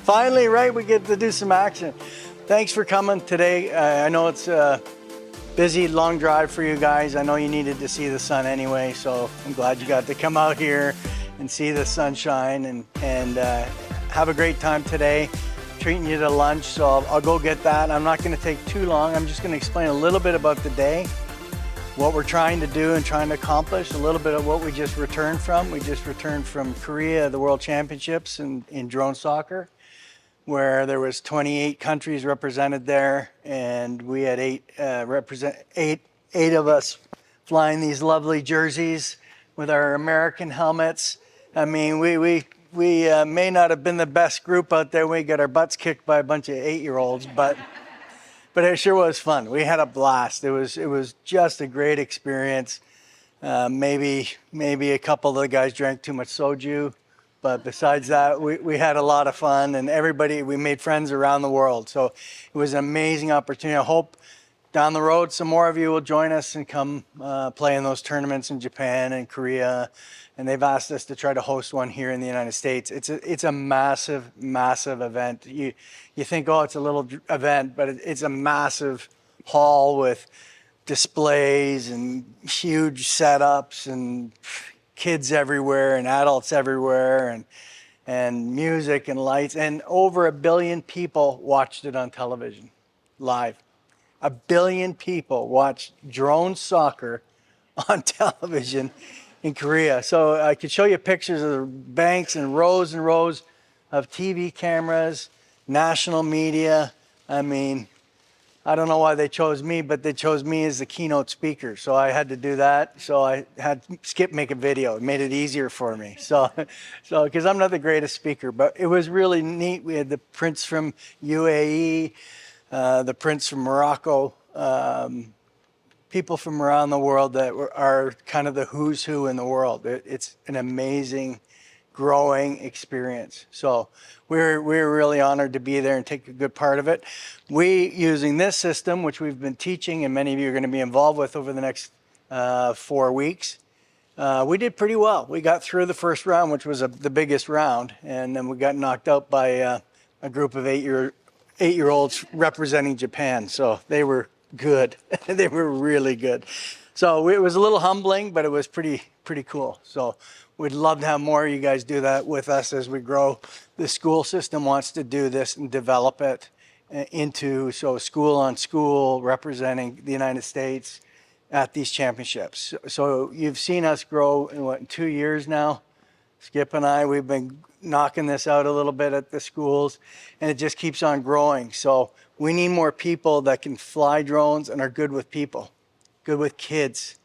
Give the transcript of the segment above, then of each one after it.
Finally, right, we get to do some action. Thanks for coming today. I know it's a busy, long drive for you guys. I know you needed to see the sun anyway, so I'm glad you got to come out here and see the sunshine and have a great time today. Treating you to lunch, so I'll go get that. I'm not going to take too long. I'm just going to explain a little bit about the day, what we're trying to do and trying to accomplish, a little bit of what we just returned from. We just returned from Korea, the World Championships in drone soccer, where there was 28 countries represented there, and we had eight of us flying these lovely jerseys with our American helmets. I mean, we may not have been the best group out there. We got our butts kicked by a bunch of 8-year-olds, but it sure was fun. We had a blast. It was just a great experience. Maybe a couple of the guys drank too much soju, but besides that, we had a lot of fun, and we made friends around the world. So it was an amazing opportunity. I hope down the road some more of you will join us and come play in those tournaments in Japan and Korea. And they've asked us to try to host one here in the United States. It's a massive, massive event. You think, oh, it's a little event, but it's a massive hall with displays and huge setups and kids everywhere and adults everywhere and music and lights. And over 1 billion people watched it on television, live. 1 billion people watched drone soccer on television in Korea. So I could show you pictures of the banks and rows of TV cameras, national media. I mean, I don't know why they chose me, but they chose me as the keynote speaker. So I had to do that. So I had Skip make a video. It made it easier for me. So because I'm not the greatest speaker, but it was really neat. We had the Prince from UAE, the Prince from Morocco, people from around the world that are kind of the who's who in the world. It's an amazing, growing experience. So we're really honored to be there and take a good part of it. Using this system, which we've been teaching and many of you are going to be involved with over the next 4 weeks, we did pretty well. We got through the first round, which was the biggest round, and then we got knocked out by a group of 8-year-olds representing Japan. So they were good. They were really good. So it was a little humbling, but it was pretty cool. So we'd love to have more of you guys do that with us as we grow. The school system wants to do this and develop it into school on school representing the United States at these championships. So you've seen us grow in 2 years now. Skip and I, we've been knocking this out a little bit at the schools, and it just keeps on growing. So we need more people that can fly drones and are good with people, good with kids.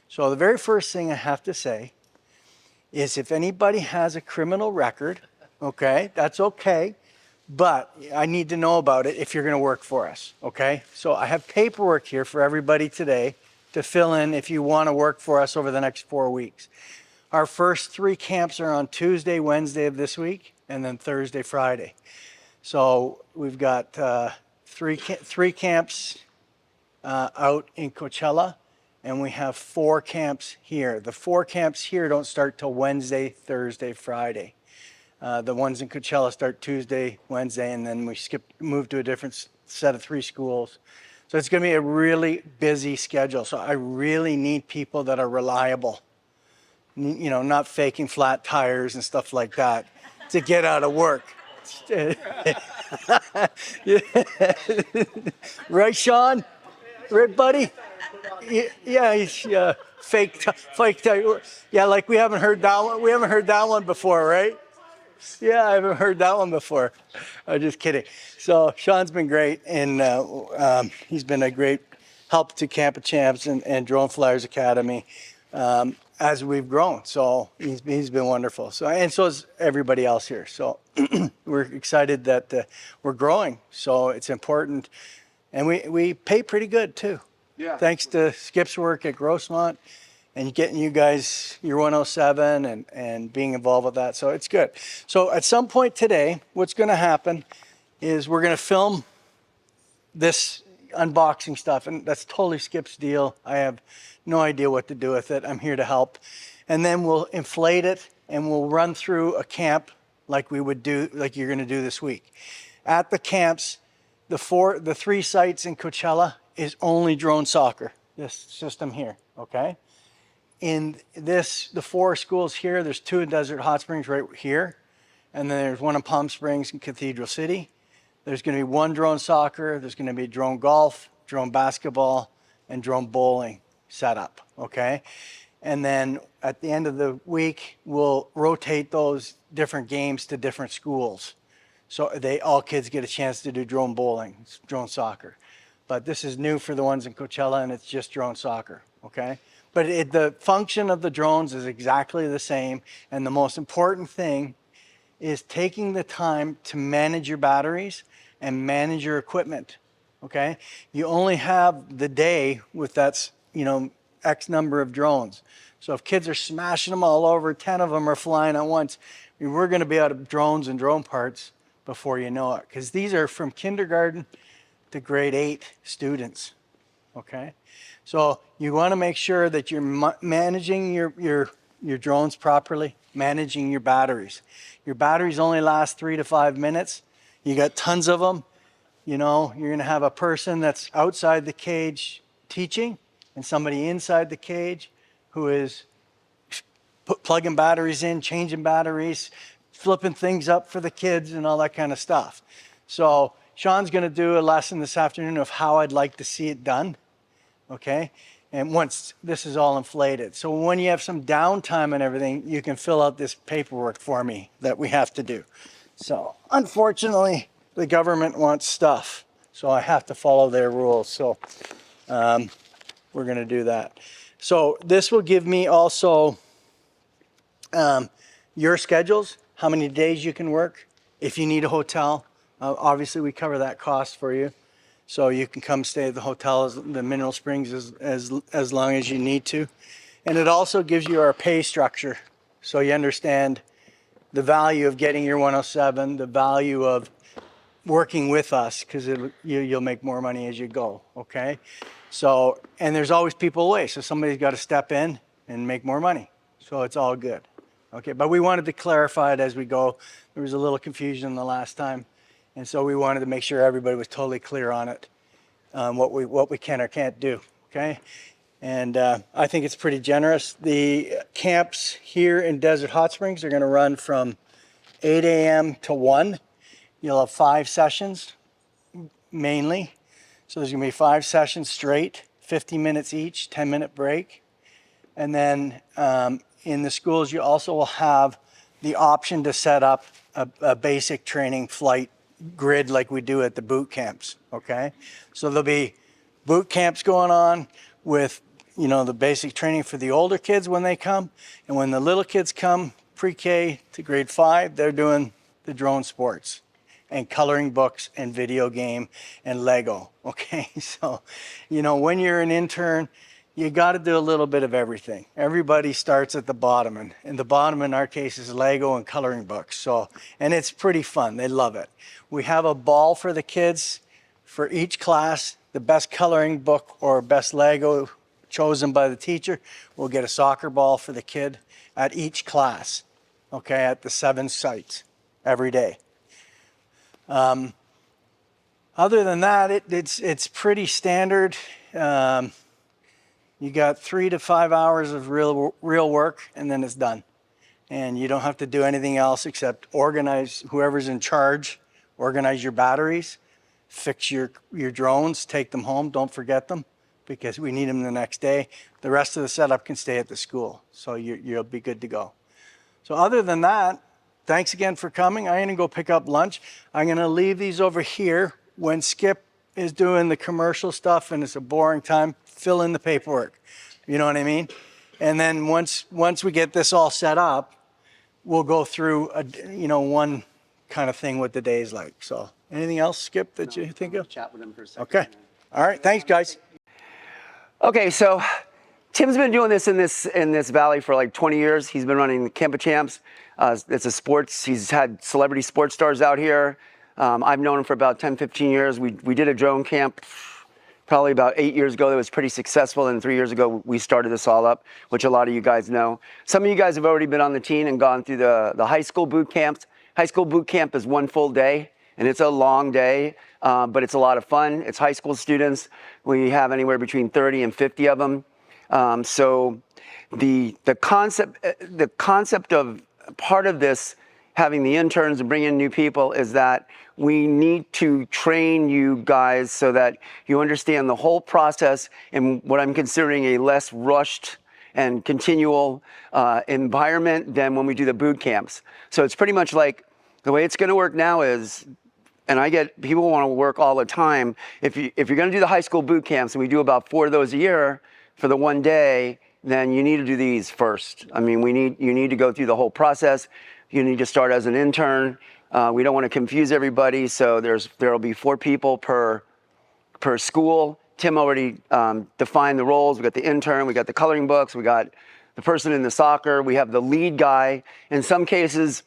So the very first thing I have to say is if anybody has a criminal record, okay, that's okay, but I need to know about it if you're going to work for us, okay? So I have paperwork here for everybody today to fill in if you want to work for us over the next 4 weeks. Our first 3 camps are on Tuesday, Wednesday of this week, and then Thursday, Friday. So we've got three camps out in Coachella, and we have 4 camps here. The 4 camps here don't start till Wednesday, Thursday, Friday. The ones in Coachella start Tuesday, Wednesday, and then we move to a different set of 3 schools. So it's going to be a really busy schedule. So I really need people that are reliable. You know, not faking flat tires and stuff like that to get out of work. Right, Sean? Right, buddy? Yeah, he's fake tire. Yeah, like we haven't heard that one. We haven't heard that one before, right? Yeah, I haven't heard that one before. I'm just kidding. So Sean's been great, and he's been a great help to Camp of Champs and Drone Flyers Academy. As we've grown. So he's been wonderful. So is everybody else here. So we're excited that we're growing. So it's important. And we pay pretty good too. Yeah. Thanks to Skip's work at Grossmont and getting you guys your 107 and being involved with that. So it's good. So at some point today, what's going to happen is we're going to film this unboxing stuff, and that's totally Skip's deal. I have no idea what to do with it. I'm here to help. And then we'll inflate it and we'll run through a camp like we would do, like you're going to do this week. At the camps, the 3 sites in Coachella is only drone soccer, this system here, okay? In this, the 4 schools here, there's 2 in Desert Hot Springs right here, and then there's 1 in Palm Springs and Cathedral City. There's going to be 1 drone soccer, there's going to be drone golf, drone basketball, and drone bowling setup, okay? And then at the end of the week, we'll rotate those different games to different schools. So all kids get a chance to do drone bowling, drone soccer. But this is new for the ones in Coachella, and it's just drone soccer, okay? But the function of the drones is exactly the same. And the most important thing is taking the time to manage your batteries and manage your equipment, okay? You only have the day with that's, X number of drones. So if kids are smashing them all over, 10 of them are flying at once, we're going to be out of drones and drone parts before you know it, because these are from kindergarten to grade 8 students, okay? So you want to make sure that you're managing your drones properly, managing your batteries. Your batteries only last 3 to 5 minutes. You got tons of them. You're going to have a person that's outside the cage teaching and somebody inside the cage who is plugging batteries in, changing batteries, flipping things up for the kids and all that kind of stuff. So Sean's going to do a lesson this afternoon of how I'd like to see it done, okay? And once this is all inflated. So when you have some downtime and everything, you can fill out this paperwork for me that we have to do. So unfortunately, the government wants stuff, so I have to follow their rules. So we're going to do that. So this will give me also your schedules, how many days you can work. If you need a hotel, obviously we cover that cost for you. So you can come stay at the hotel, the Mineral Springs, as long as you need to. And it also gives you our pay structure. So you understand the value of getting your 107, the value of working with us, because you'll make more money as you go, okay? So, and there's always people away, so somebody's got to step in and make more money. So it's all good, okay? But we wanted to clarify it as we go. There was a little confusion the last time, and so we wanted to make sure everybody was totally clear on it, what we can or can't do, okay? And I think it's pretty generous. The camps here in Desert Hot Springs are going to run from 8 a.m. to 1. You'll have 5 sessions, mainly. So there's going to be 5 sessions straight, 50 minutes each, 10-minute break. And then in the schools, you also will have the option to set up a basic training flight grid like we do at the boot camps, okay? So there'll be boot camps going on with, the basic training for the older kids when they come. And when the little kids come, pre-K to grade 5, they're doing the drone sports and coloring books and video game and Lego, okay? So, when you're an intern, you got to do a little bit of everything. Everybody starts at the bottom, and the bottom in our case is Lego and coloring books. So, and it's pretty fun. They love it. We have a ball for the kids for each class. The best coloring book or best Lego chosen by the teacher will get a soccer ball for the kid at each class, okay, at the 7 sites every day. Other than that, it's pretty standard. You got 3 to 5 hours of real work, and then it's done. And you don't have to do anything else except organize, whoever's in charge, organize your batteries, fix your drones, take them home, don't forget them, because we need them the next day. The rest of the setup can stay at the school, so you'll be good to go. So other than that, thanks again for coming. I'm gonna go pick up lunch. I'm gonna leave these over here. When Skip is doing the commercial stuff and it's a boring time, fill in the paperwork. You know what I mean? And then once we get this all set up, we'll go through one kind of thing what the day is like. So anything else, Skip, that you think of? Chat with him for a second. Okay. All right. Thanks, guys. Okay, so Tim's been doing this in this valley for like 20 years. He's been running the Camp of Champs. It's a sports. He's had celebrity sports stars out here. I've known him for about 10, 15 years. We did a drone camp probably about 8 years ago that was pretty successful, and 3 years ago we started this all up, which a lot of you guys know. Some of you guys have already been on the team and gone through the high school boot camps. High school boot camp is one full day, and it's a long day, but it's a lot of fun. It's high school students. We have anywhere between 30 and 50 of them. So the concept of part of this, having the interns and bringing in new people, is that we need to train you guys so that you understand the whole process in what I'm considering a less rushed and continual environment than when we do the boot camps. So it's pretty much like the way it's going to work now is, and I get people want to work all the time. If you're going to do the high school boot camps, and we do about 4 of those a year for the one day, then you need to do these first. I mean, you need to go through the whole process. You need to start as an intern. We don't want to confuse everybody, so there'll be 4 people per school. Tim already defined the roles. We got the intern, we got the coloring books, we got the person in the soccer, we have the lead guy. In some cases,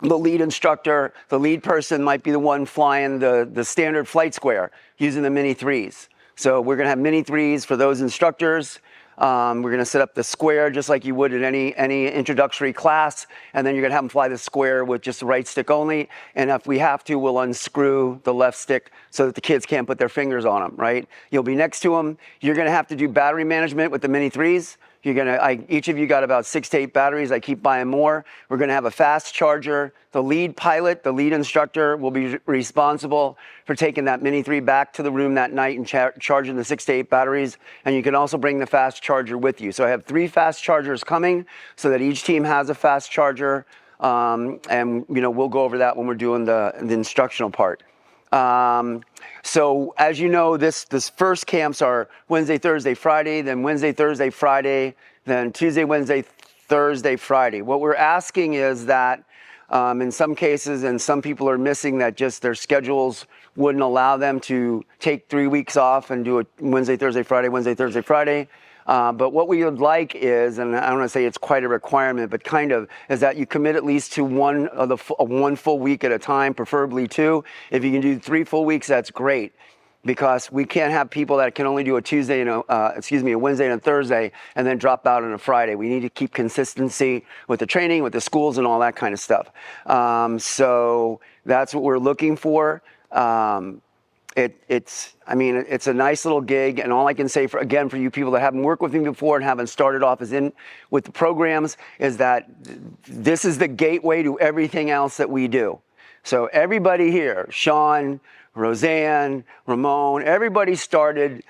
the lead instructor, the lead person might be the one flying the standard flight square using the mini threes. So we're going to have mini threes for those instructors. We're going to set up the square just like you would in any introductory class, and then you're going to have them fly the square with just the right stick only. And if we have to, we'll unscrew the left stick so that the kids can't put their fingers on them, right? You'll be next to them. You're going to have to do battery management with the mini threes. Each of you got about 6 to 8 batteries. I keep buying more. We're going to have a fast charger. The lead pilot, the lead instructor, will be responsible for taking that mini 3 back to the room that night and charging the 6 to 8 batteries. And you can also bring the fast charger with you. So I have 3 fast chargers coming so that each team has a fast charger. And we'll go over that when we're doing the instructional part. So as you know, this first camps are Wednesday, Thursday, Friday, then Wednesday, Thursday, Friday, then Tuesday, Wednesday, Thursday, Friday. What we're asking is that in some cases, and some people are missing that just their schedules wouldn't allow them to take 3 weeks off and do a Wednesday, Thursday, Friday, Wednesday, Thursday, Friday. But what we would like is, and I don't want to say it's quite a requirement, but kind of, is that you commit at least to one full week at a time, preferably 2. If you can do 3 full weeks, that's great, because we can't have people that can only do a Tuesday and a Wednesday and a Thursday and then drop out on a Friday. We need to keep consistency with the training, with the schools, and all that kind of stuff. So that's what we're looking for. It's a nice little gig, and all I can say for you people that haven't worked with me before and haven't started off with the programs, is that this is the gateway to everything else that we do. So everybody here, Sean, Roseanne, Ramon, everybody started,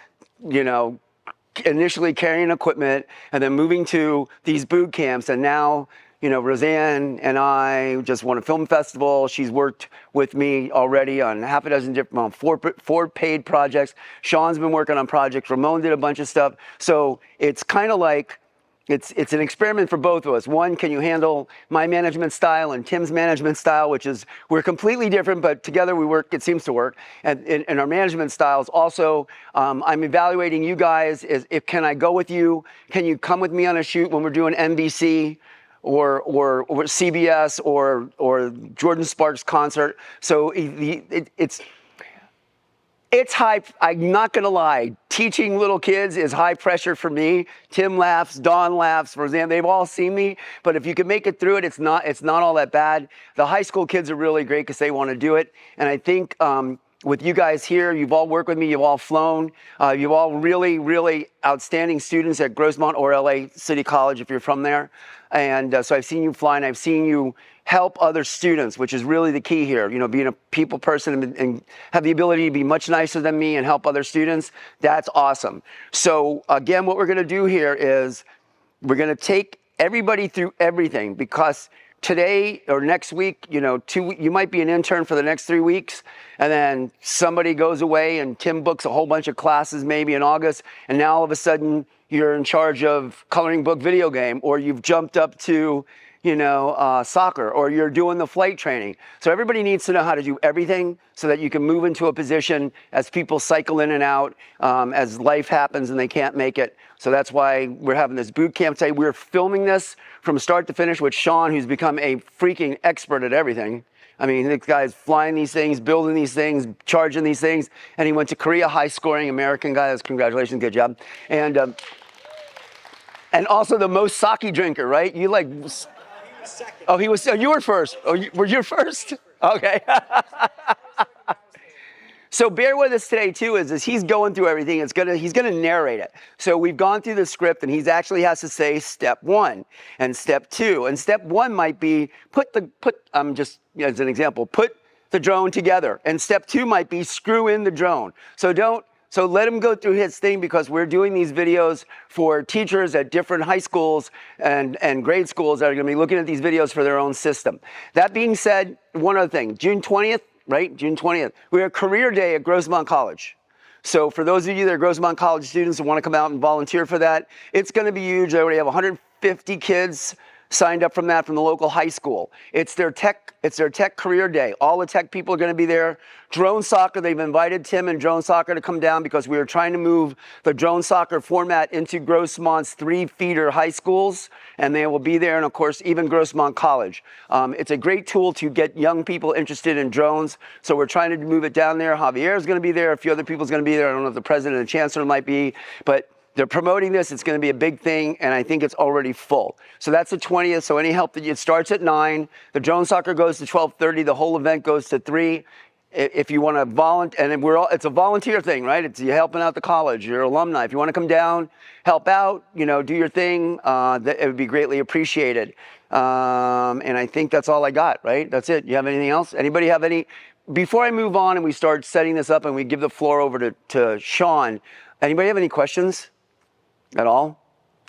initially carrying equipment and then moving to these boot camps, and now, Roseanne and I just won a film festival. She's worked with me already on half a dozen different, 4 paid projects. Sean's been working on projects. Ramon did a bunch of stuff. So it's kind of like, it's an experiment for both of us. One, can you handle my management style and Tim's management style, which is, we're completely different, but together we work, it seems to work. And in our management styles also, I'm evaluating you guys, can I go with you? Can you come with me on a shoot when we're doing NBC? Or CBS or Jordan Sparks concert. So it's high. I'm not gonna lie. Teaching little kids is high pressure for me. Tim laughs, Dawn laughs, Roseanne. They've all seen me. But if you can make it through it, it's not all that bad. The high school kids are really great because they want to do it. And I think with you guys here, you've all worked with me. You've all flown. You've all really, really outstanding students at Grossmont or LA City College if you're from there. And so I've seen you fly, and I've seen you help other students, which is really the key here. Being a people person and have the ability to be much nicer than me and help other students, that's awesome. So again, what we're going to do here is we're going to take everybody through everything, because today or next week, you might be an intern for the next 3 weeks, and then somebody goes away and Tim books a whole bunch of classes maybe in August, and now all of a sudden you're in charge of coloring book video game, or you've jumped up to, soccer, or you're doing the flight training. So everybody needs to know how to do everything so that you can move into a position as people cycle in and out, as life happens and they can't make it. So that's why we're having this boot camp today. We're filming this from start to finish with Sean, who's become a freaking expert at everything. I mean, this guy's flying these things, building these things, charging these things, and he went to Korea, high-scoring American guy. That's congratulations, good job. And also the most sake drinker, right? Oh, he was. Oh, you were first. Oh, were you first? Okay. So bear with us today too, as he's going through everything. He's gonna narrate it. So we've gone through the script, and he's actually has to say step 1 and step 2. And step 1 might be just as an example, put the drone together. And step 2 might be screw in the drone. So let him go through his thing, because we're doing these videos for teachers at different high schools and grade schools that are going to be looking at these videos for their own system. That being said, one other thing, June 20th, right? June 20th, we have Career Day at Grossmont College. So for those of you that are Grossmont College students and want to come out and volunteer for that, it's going to be huge. They already have 150 kids signed up from the local high school. It's their tech career day. All the tech people are going to be there. Drone soccer, they've invited Tim and drone soccer to come down, because we are trying to move the drone soccer format into Grossmont's 3 feeder high schools, and they will be there, and of course even Grossmont College. It's a great tool to get young people interested in drones, so we're trying to move it down there. Javier is going to be there. A few other people is going to be there. I don't know if the president and chancellor might be, but they're promoting this. It's going to be a big thing, and I think it's already full. So that's the 20th. So any help that it starts at 9. The drone soccer goes to 12:30. The whole event goes to 3. If you want to volunteer, and it's a volunteer thing, right? It's you helping out the college, your alumni. If you want to come down, help out, do your thing, it would be greatly appreciated. And I think that's all I got, right? That's it. You have anything else? Anybody have any? Before I move on and we start setting this up and we give the floor over to Sean, anybody have any questions at all?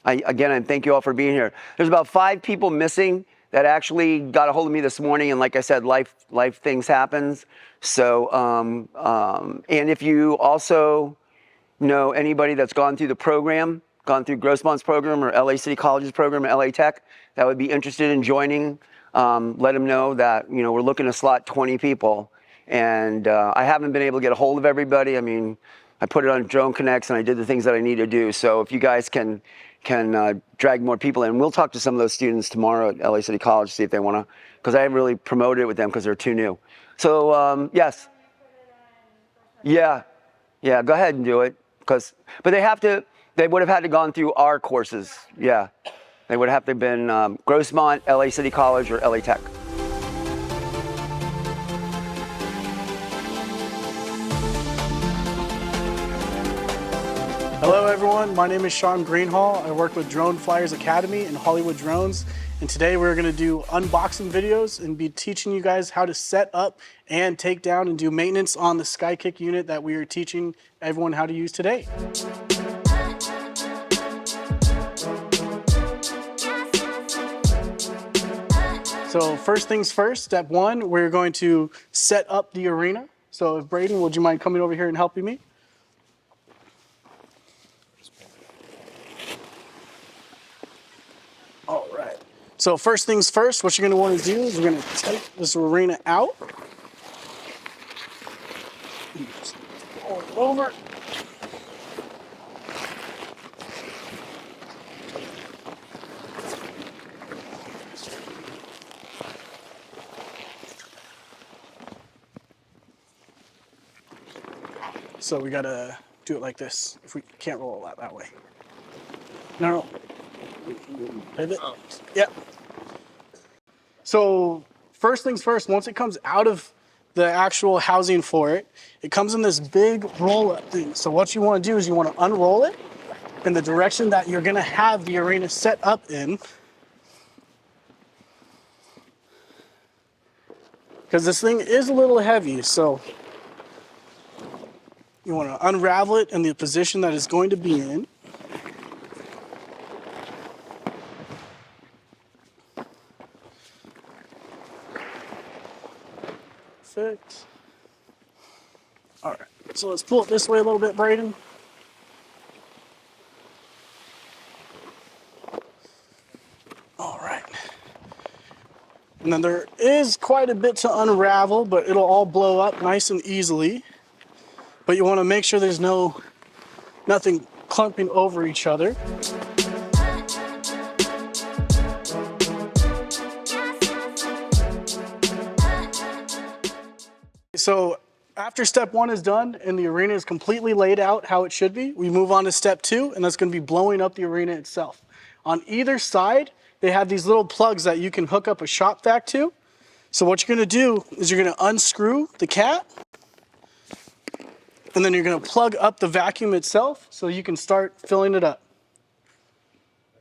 I thank you all for being here. There's about 5 people missing that actually got a hold of me this morning, and like I said, life things happens. So, and if you also know anybody that's gone through the program, gone through Grossmont's program or LA City College's program or LA Tech, that would be interested in joining, let them know that, we're looking to slot 20 people. And I haven't been able to get a hold of everybody. I mean, I put it on Drone Connects and I did the things that I need to do. So if you guys can drag more people in, we'll talk to some of those students tomorrow at LA City College, see if they want to, because I haven't really promoted it with them because they're too new. So yes. Yeah, go ahead and do it. But they would have had to gone through our courses. Yeah, they would have to have been Grossmont, LA City College, or LA Tech. Hello everyone, my name is Sean Greenhall. I work with Drone Flyers Academy and Hollywood Drones, and today we're going to do unboxing videos and be teaching you guys how to set up and take down and do maintenance on the SKYKICK unit that we are teaching everyone how to use today. So first things first, step 1, we're going to set up the arena. So if Braden, would you mind coming over here and helping me? All right. So first things first, what you're going to want to do is you're going to take this arena out. Pull it over. So we got to do it like this. If we can't roll it that way. No. Pivot. Oh. Yep. So first things first, once it comes out of the actual housing for it, it comes in this big roll-up thing. So what you want to do is you want to unroll it in the direction that you're going to have the arena set up in. Because this thing is a little heavy, so you want to unravel it in the position that it's going to be in. Perfect. All right, so let's pull it this way a little bit, Braden. All right. And then there is quite a bit to unravel, but it'll all blow up nice and easily. But you want to make sure there's nothing clumping over each other. So after step 1 is done and the arena is completely laid out how it should be, we move on to step 2, and that's going to be blowing up the arena itself. On either side, they have these little plugs that you can hook up a shop vac to. So what you're gonna do is you're gonna unscrew the cap, and then you're gonna plug up the vacuum itself so you can start filling it up.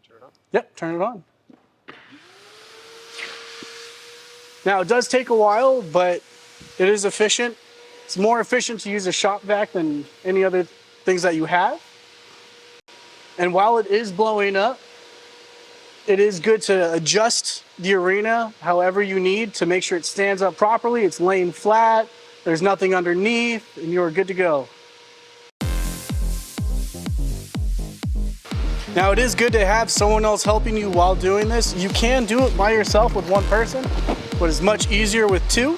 Turn it on? Yep, turn it on. Now it does take a while, but it is efficient. It's more efficient to use a shop vac than any other things that you have. And while it is blowing up, it is good to adjust the arena however you need to make sure it stands up properly, it's laying flat, there's nothing underneath, and you're good to go. Now it is good to have someone else helping you while doing this. You can do it by yourself with one person, but it's much easier with two.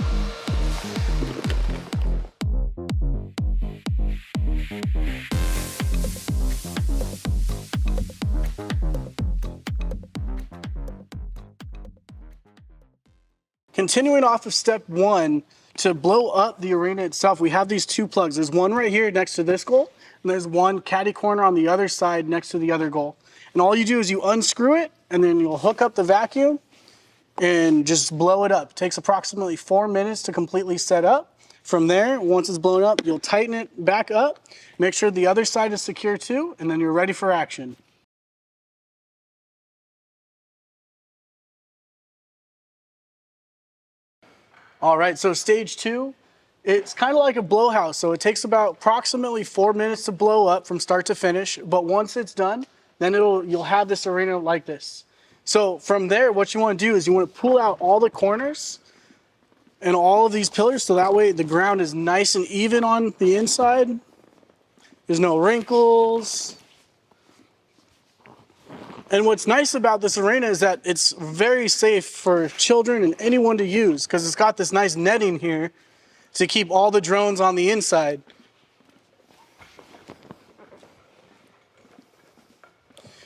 Continuing off of step one, to blow up the arena itself, we have these two plugs. There's one right here next to this goal, and there's one caddy corner on the other side next to the other goal. And all you do is you unscrew it, and then you'll hook up the vacuum and just blow it up. It takes approximately 4 minutes to completely set up. From there, once it's blown up, you'll tighten it back up, make sure the other side is secure too, and then you're ready for action. All right, so stage two, it's kind of like a blow house. So it takes about approximately 4 minutes to blow up from start to finish. But once it's done, then you'll have this arena like this. So from there, what you want to do is you want to pull out all the corners and all of these pillars so that way the ground is nice and even on the inside. There's no wrinkles. And what's nice about this arena is that it's very safe for children and anyone to use because it's got this nice netting here to keep all the drones on the inside.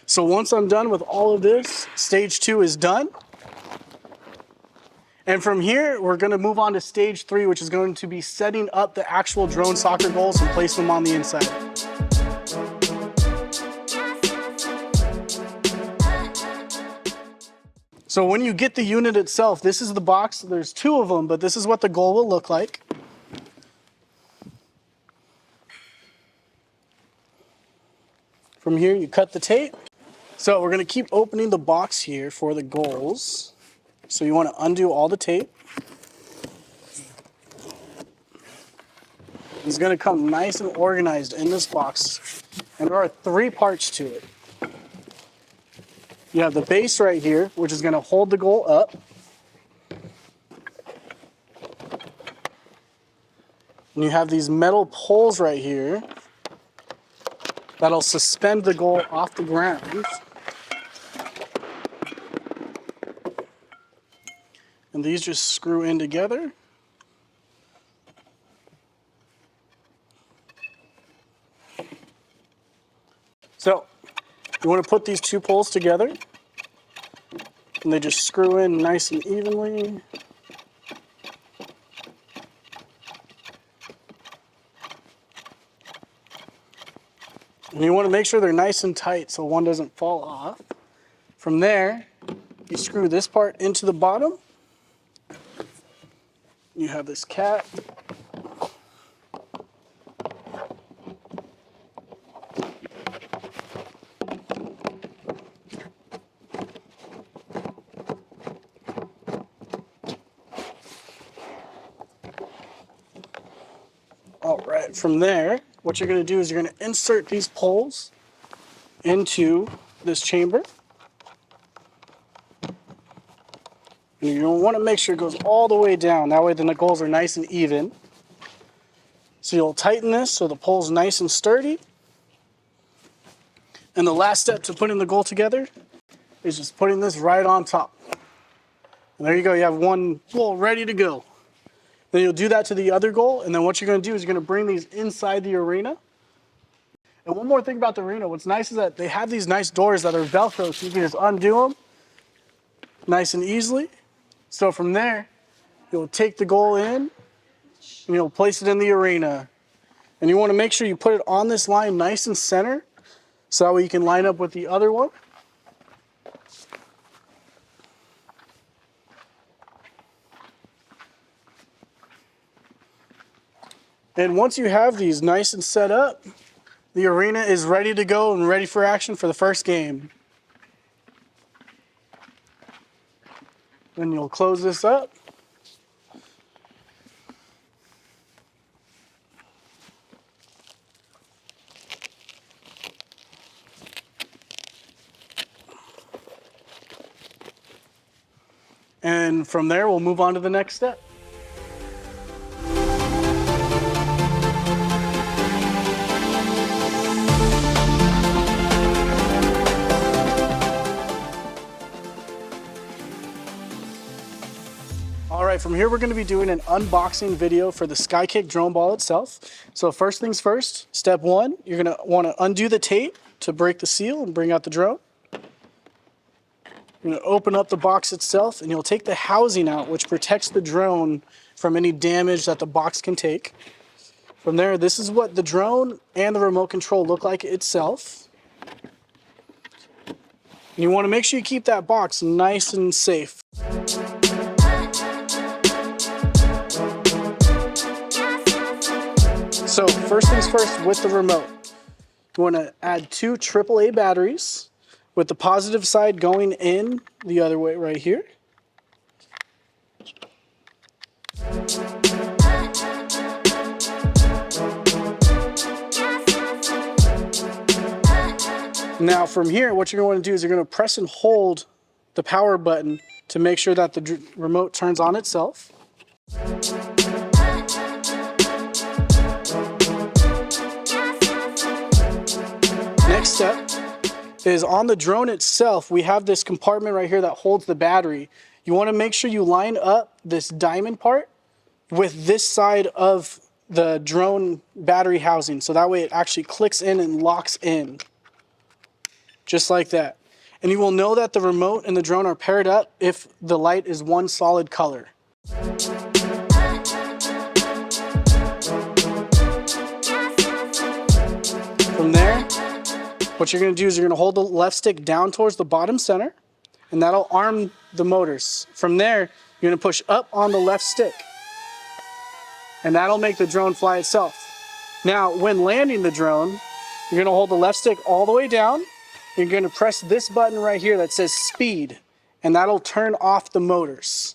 So once I'm done with all of this, stage two is done. And from here, we're going to move on to stage three, which is going to be setting up the actual drone soccer goals and place them on the inside. So when you get the unit itself, this is the box. There's two of them, but this is what the goal will look like. From here, you cut the tape. So we're gonna keep opening the box here for the goals. So you wanna undo all the tape. It's gonna come nice and organized in this box. And there are 3 parts to it. You have the base right here, which is gonna hold the goal up. And you have these metal poles right here that'll suspend the goal off the ground. And these just screw in together. So you want to put these 2 poles together, and they just screw in nice and evenly. And you want to make sure they're nice and tight so one doesn't fall off. From there, you screw this part into the bottom. You have this cap. All right, from there, what you're going to do is you're going to insert these poles into this chamber. And you want to make sure it goes all the way down. That way the goals are nice and even. So you'll tighten this so the pole's nice and sturdy. And the last step to putting the goal together is just putting this right on top. And there you go, you have one goal ready to go. Then you'll do that to the other goal, and then what you're going to do is you're going to bring these inside the arena. And one more thing about the arena, what's nice is that they have these nice doors that are Velcro, so you can just undo them nice and easily. So from there, you'll take the goal in, and you'll place it in the arena. And you want to make sure you put it on this line nice and center, so that way you can line up with the other one. And once you have these nice and set up, the arena is ready to go and ready for action for the first game. Then you'll close this up. And from there, we'll move on to the next step. All right, from here we're going to be doing an unboxing video for the SKYKICK drone ball itself. So first things first, step one, you're going to want to undo the tape to break the seal and bring out the drone. You're going to open up the box itself and you'll take the housing out, which protects the drone from any damage that the box can take. From there, this is what the drone and the remote control look like itself. And you want to make sure you keep that box nice and safe. So first things first, with the remote, you want to add 2 AAA batteries with the positive side going in the other way right here. Now from here, what you're going to do is you're going to press and hold the power button to make sure that the remote turns on itself. Next step is on the drone itself, we have this compartment right here that holds the battery. You want to make sure you line up this diamond part with this side of the drone battery housing, so that way it actually clicks in and locks in. Just like that. And you will know that the remote and the drone are paired up if the light is one solid color. From there, what you're going to do is you're going to hold the left stick down towards the bottom center, and that'll arm the motors. From there, you're going to push up on the left stick, and that'll make the drone fly itself. Now, when landing the drone, you're going to hold the left stick all the way down. You're going to press this button right here that says speed, and that'll turn off the motors.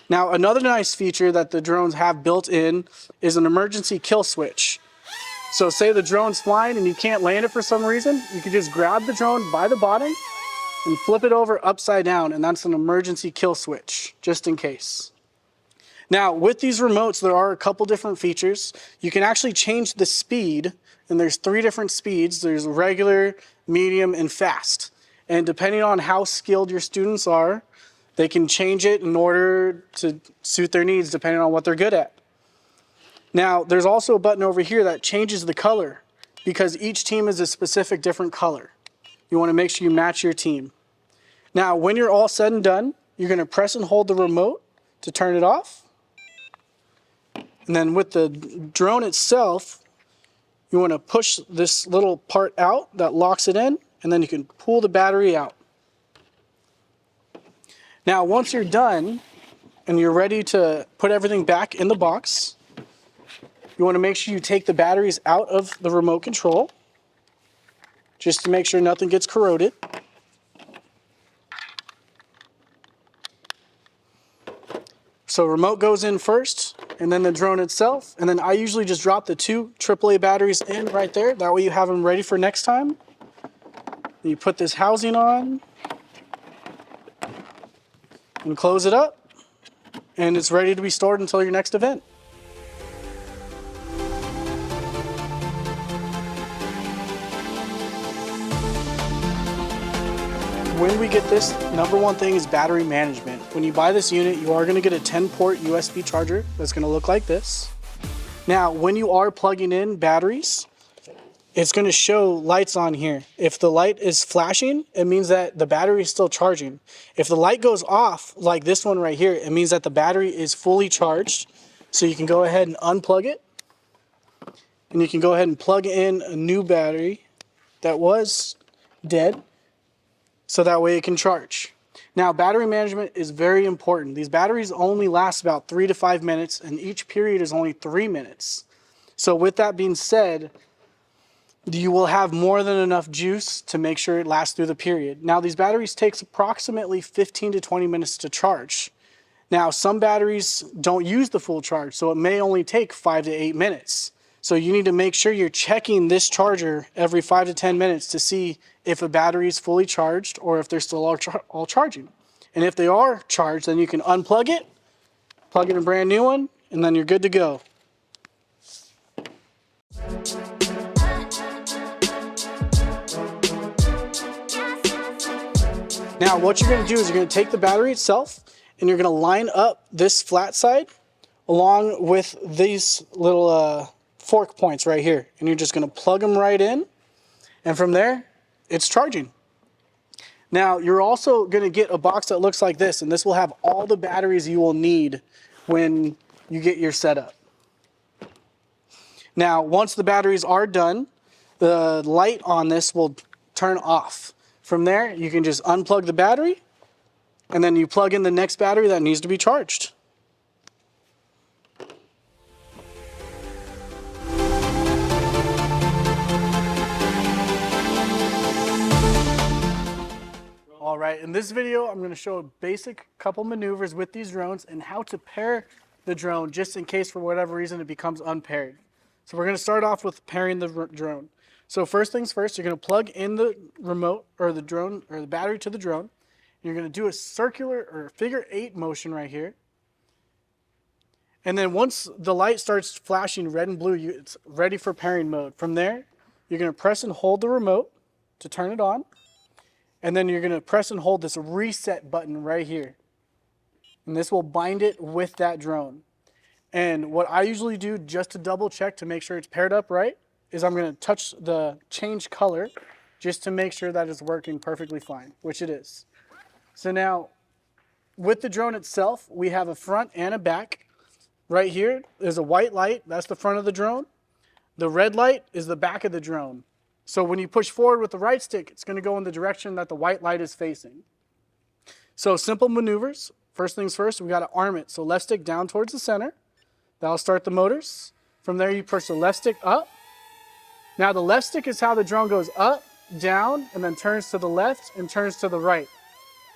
Now, another nice feature that the drones have built in is an emergency kill switch. So say the drone's flying and you can't land it for some reason, you can just grab the drone by the bottom and flip it over upside down, and that's an emergency kill switch, just in case. Now, with these remotes, there are a couple different features. You can actually change the speed, and there's 3 different speeds. There's regular, medium, and fast. And depending on how skilled your students are, they can change it in order to suit their needs, depending on what they're good at. Now, there's also a button over here that changes the color, because each team is a specific different color. You want to make sure you match your team. Now, when you're all said and done, you're going to press and hold the remote to turn it off. And then with the drone itself, you want to push this little part out that locks it in, and then you can pull the battery out. Now, once you're done and you're ready to put everything back in the box, you want to make sure you take the batteries out of the remote control, just to make sure nothing gets corroded. So remote goes in first, and then the drone itself, and then I usually just drop the 2 AAA batteries in right there. That way you have them ready for next time. You put this housing on and close it up, and it's ready to be stored until your next event. When we get this, number one thing is battery management. When you buy this unit, you are going to get a 10-port USB charger that's going to look like this. Now, when you are plugging in batteries, it's going to show lights on here. If the light is flashing, it means that the battery is still charging. If the light goes off, like this one right here, it means that the battery is fully charged. So you can go ahead and unplug it, and you can go ahead and plug in a new battery that was dead, so that way it can charge. Now, battery management is very important. These batteries only last about 3 to 5 minutes, and each period is only 3 minutes. So with that being said, you will have more than enough juice to make sure it lasts through the period. Now these batteries takes approximately 15 to 20 minutes to charge. Now some batteries don't use the full charge, so it may only take 5 to 8 minutes. So you need to make sure you're checking this charger every 5 to 10 minutes to see if a battery is fully charged or if they're still all charging. And if they are charged, then you can unplug it, plug in a brand new one, and then you're good to go. Now what you're going to do is you're going to take the battery itself and you're going to line up this flat side along with these little fork points right here. And you're just going to plug them right in, and from there it's charging. Now you're also going to get a box that looks like this, and this will have all the batteries you will need when you get your setup. Now once the batteries are done, the light on this will turn off. From there, you can just unplug the battery, and then you plug in the next battery that needs to be charged. All right, in this video, I'm going to show a basic couple maneuvers with these drones and how to pair the drone just in case for whatever reason it becomes unpaired. So we're going to start off with pairing the drone. So first things first, you're going to plug in the remote or the drone or the battery to the drone. You're going to do a circular or figure 8 motion right here. And then once the light starts flashing red and blue, it's ready for pairing mode. From there, you're going to press and hold the remote to turn it on. And then you're going to press and hold this reset button right here. And this will bind it with that drone. And what I usually do just to double check to make sure it's paired up right is I'm going to touch the change color just to make sure that it's working perfectly fine, which it is. So now with the drone itself, we have a front and a back. Right here is a white light, that's the front of the drone. The red light is the back of the drone. So when you push forward with the right stick, it's going to go in the direction that the white light is facing. So simple maneuvers. First things first, we got to arm it. So left stick down towards the center. That'll start the motors. From there, you push the left stick up. Now the left stick is how the drone goes up, down, and then turns to the left and turns to the right.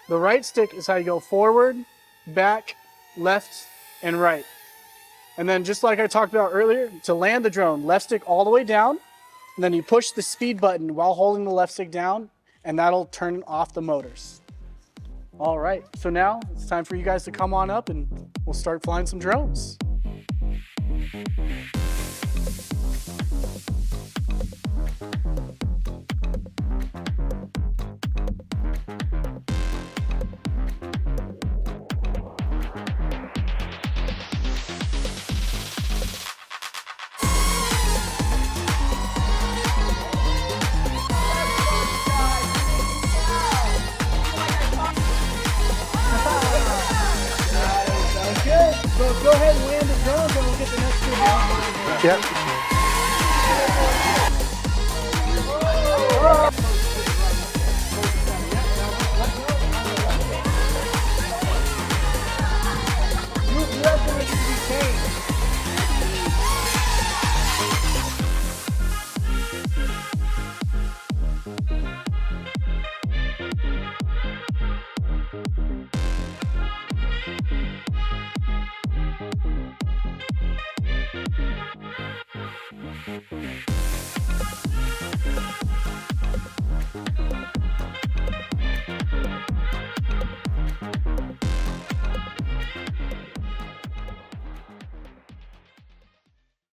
The right stick is how you go forward, back, left, and right. And then just like I talked about earlier, to land the drone, left stick all the way down, and then you push the speed button while holding the left stick down, and that'll turn off the motors. All right, so now it's time for you guys to come on up and we'll start flying some drones. So go ahead and land the drones and we'll get the next two down. Yep. You have to make it be changed. Thank you.